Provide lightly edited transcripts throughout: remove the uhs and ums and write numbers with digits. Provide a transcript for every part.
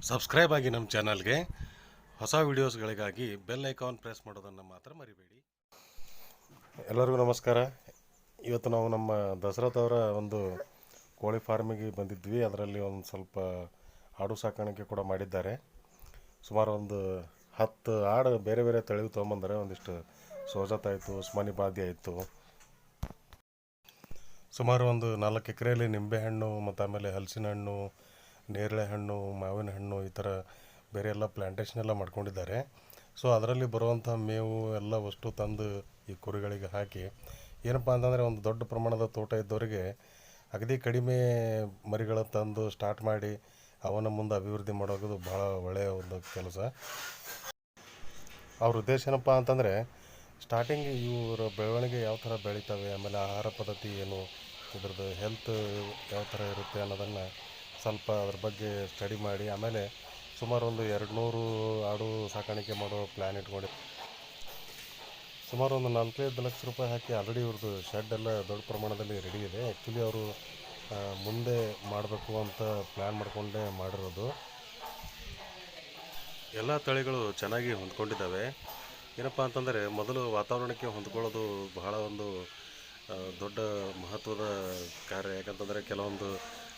Subscribe ಆಗಿ ನಮ್ಮ ಚಾನಲ್ಗೆ. ಹೊಸ ವಿಡಿಯೋಸ್ಗಳಿಗಾಗಿ ಬೆಲ್ ಐಕಾನ್ ಪ್ರೆಸ್ ಮಾಡೋದನ್ನು ಮಾತ್ರ ಮರಿಬೇಡಿ. ಎಲ್ಲರಿಗೂ ನಮಸ್ಕಾರ. ಇವತ್ತು ನಾವು ನಮ್ಮ ದಸರಥ್ ಅವರ ಒಂದು ಕೋಳಿ ಫಾರ್ಮಿಗೆ ಬಂದಿದ್ವಿ. ಅದರಲ್ಲಿ ಒಂದು ಸ್ವಲ್ಪ ಆಡು ಸಾಕಾಣಿಕೆ ಕೂಡ ಮಾಡಿದ್ದಾರೆ. ಸುಮಾರು ಒಂದು 10 ಆಡು ಬೇರೆ ಬೇರೆ ತಳಿ ತೊಗೊಂಬಂದರೆ. ಒಂದಿಷ್ಟು ಸೋಜತ್ ಆಯಿತು, ಉಸ್ಮಾನಿ ಬಾದಿ ಆಯಿತು. ಸುಮಾರು ಒಂದು 4 ಎಕರೆಯಲ್ಲಿ ನಿಂಬೆಹಣ್ಣು ಮತ್ತು ಆಮೇಲೆ ಹಲಸಿನ ಹಣ್ಣು, ನೇರಳೆ ಹಣ್ಣು, ಮಾವಿನ ಹಣ್ಣು, ಈ ಥರ ಬೇರೆ ಎಲ್ಲ ಪ್ಲ್ಯಾಂಟೇಷನ್ ಎಲ್ಲ ಮಾಡ್ಕೊಂಡಿದ್ದಾರೆ. ಸೊ ಅದರಲ್ಲಿ ಬರುವಂಥ ಮೇವು ಎಲ್ಲ ವಸ್ತು ತಂದು ಈ ಕುರಿಗಳಿಗೆ ಹಾಕಿ ಏನಪ್ಪ ಅಂತಂದರೆ, ಒಂದು ದೊಡ್ಡ ಪ್ರಮಾಣದ ತೋಟ ಇದ್ದವರಿಗೆ ಅಗದಿ ಕಡಿಮೆ ಮರಿಗಳ ತಂದು ಸ್ಟಾರ್ಟ್ ಮಾಡಿ ಅವನ ಮುಂದೆ ಅಭಿವೃದ್ಧಿ ಮಾಡೋದು ಭಾಳ ಒಳ್ಳೆಯ ಒಂದು ಕೆಲಸ. ಅವ್ರ ಉದ್ದೇಶ ಏನಪ್ಪ ಅಂತಂದರೆ, ಸ್ಟಾರ್ಟಿಂಗ್ ಇವರ ಬೆಳವಣಿಗೆ ಯಾವ ಥರ ಬೆಳೀತವೆ, ಆಮೇಲೆ ಆಹಾರ ಪದ್ಧತಿ ಏನು, ಇದ್ರದ್ದು ಹೆಲ್ತ್ ಯಾವ ಥರ ಇರುತ್ತೆ ಅನ್ನೋದನ್ನು ಸ್ವಲ್ಪ ಅದ್ರ ಬಗ್ಗೆ ಸ್ಟಡಿ ಮಾಡಿ ಆಮೇಲೆ ಸುಮಾರು ಒಂದು 200 ಆಡು ಸಾಕಾಣಿಕೆ ಮಾಡೋ ಪ್ಲ್ಯಾನ್ ಇಟ್ಕೊಂಡು ಸುಮಾರು ಒಂದು 4-5 ಲಕ್ಷ ರೂಪಾಯಿ ಹಾಕಿ ಆಲ್ರೆಡಿ ಇವ್ರದ್ದು ಶೆಡ್ ಎಲ್ಲ ದೊಡ್ಡ ಪ್ರಮಾಣದಲ್ಲಿ ರೆಡಿ ಇದೆ. ಆ್ಯಕ್ಚುಲಿ ಅವರು ಮುಂದೆ ಮಾಡಬೇಕು ಅಂತ ಪ್ಲ್ಯಾನ್ ಮಾಡಿಕೊಂಡೇ ಮಾಡಿರೋದು. ಎಲ್ಲ ತಳಿಗಳು ಚೆನ್ನಾಗಿ ಹೊಂದ್ಕೊಂಡಿದ್ದಾವೆ. ಏನಪ್ಪ ಅಂತಂದರೆ, ಮೊದಲು ವಾತಾವರಣಕ್ಕೆ ಹೊಂದ್ಕೊಳ್ಳೋದು ಬಹಳ ಒಂದು ದೊಡ್ಡ ಮಹತ್ವದ ಕಾರ್ಯ. ಯಾಕಂತಂದರೆ ಕೆಲವೊಂದು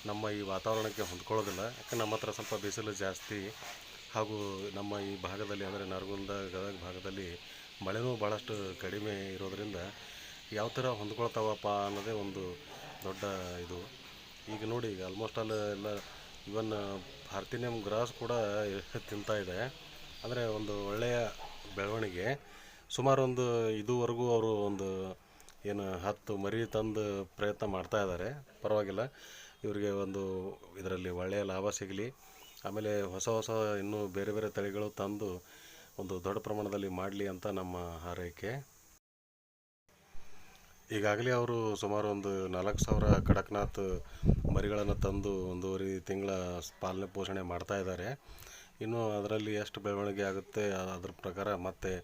ನಮ್ಮ ಈ ವಾತಾವರಣಕ್ಕೆ ಹೊಂದ್ಕೊಳ್ಳೋದಿಲ್ಲ. ಯಾಕಂದ್ರೆ ನಮ್ಮ ಹತ್ರ ಸ್ವಲ್ಪ ಬಿಸಿಲು ಜಾಸ್ತಿ, ಹಾಗೂ ನಮ್ಮ ಈ ಭಾಗದಲ್ಲಿ ಅಂದರೆ ನರಗುಂದ, ಗದಗ ಭಾಗದಲ್ಲಿ ಮಳೆನೂ ಭಾಳಷ್ಟು ಕಡಿಮೆ ಇರೋದರಿಂದ ಯಾವ ಥರ ಹೊಂದ್ಕೊಳ್ತಾವಪ್ಪ ಅನ್ನೋದೇ ಒಂದು ದೊಡ್ಡ ಇದು. ಈಗ ನೋಡಿ, ಈಗ ಆಲ್ಮೋಸ್ಟ್ ಆಲ್ ಎಲ್ಲ ಇವನ್ ಪಾರ್ಥೇನಿಯಂ ಗ್ರಾಸ್ ಕೂಡ ತಿಂತಾ ಇದೆ. ಅಂದರೆ ಒಂದು ಒಳ್ಳೆಯ ಬೆಳವಣಿಗೆ. ಸುಮಾರು ಒಂದು ಇದುವರೆಗೂ ಅವರು ಒಂದು 10 ಮರಿ ತಂದು ಪ್ರಯತ್ನ ಮಾಡ್ತಾ ಇದ್ದಾರೆ. ಪರವಾಗಿಲ್ಲ, ಇವರಿಗೆ ಒಂದು ಇದರಲ್ಲಿ ಒಳ್ಳೆಯ ಲಾಭ ಸಿಗಲಿ. ಆಮೇಲೆ ಹೊಸ ಇನ್ನೂ ಬೇರೆ ಬೇರೆ ತಳಿಗಳು ತಂದು ಒಂದು ದೊಡ್ಡ ಪ್ರಮಾಣದಲ್ಲಿ ಮಾಡಲಿ ಅಂತ ನಮ್ಮ ಹಾರೈಕೆ. ಈಗಾಗಲೇ ಅವರು ಸುಮಾರು ಒಂದು 4,000 ಕಡಕ್ನಾಥ್ ಮರಿಗಳನ್ನು ತಂದು 1.5 ತಿಂಗಳ ಪಾಲನೆ ಪೋಷಣೆ ಮಾಡ್ತಾ ಇದ್ದಾರೆ. ಇನ್ನು ಅದರಲ್ಲಿ ಎಷ್ಟು ಬೆಳವಣಿಗೆ ಆಗುತ್ತೆ ಅದ್ರ ಪ್ರಕಾರ ಮತ್ತೆ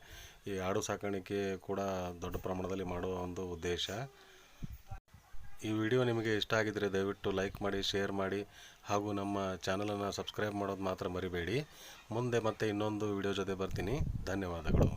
ಈ ಆಡು ಸಾಕಾಣಿಕೆ ಕೂಡ ದೊಡ್ಡ ಪ್ರಮಾಣದಲ್ಲಿ ಮಾಡುವ ಒಂದು ಉದ್ದೇಶ. ಈ ವಿಡಿಯೋ ನಿಮಗೆ ಇಷ್ಟ ಆಗಿದ್ದರೆ ದಯವಿಟ್ಟು ಲೈಕ್ ಮಾಡಿ, ಶೇರ್ ಮಾಡಿ, ಹಾಗೂ ನಮ್ಮ ಚಾನಲನ್ನು ಸಬ್ಸ್ಕ್ರೈಬ್ ಮಾಡೋದು ಮಾತ್ರ ಮರಿಬೇಡಿ. ಮುಂದೆ ಮತ್ತೆ ಇನ್ನೊಂದು ವಿಡಿಯೋ ಜೊತೆ ಬರ್ತೀನಿ. ಧನ್ಯವಾದಗಳು.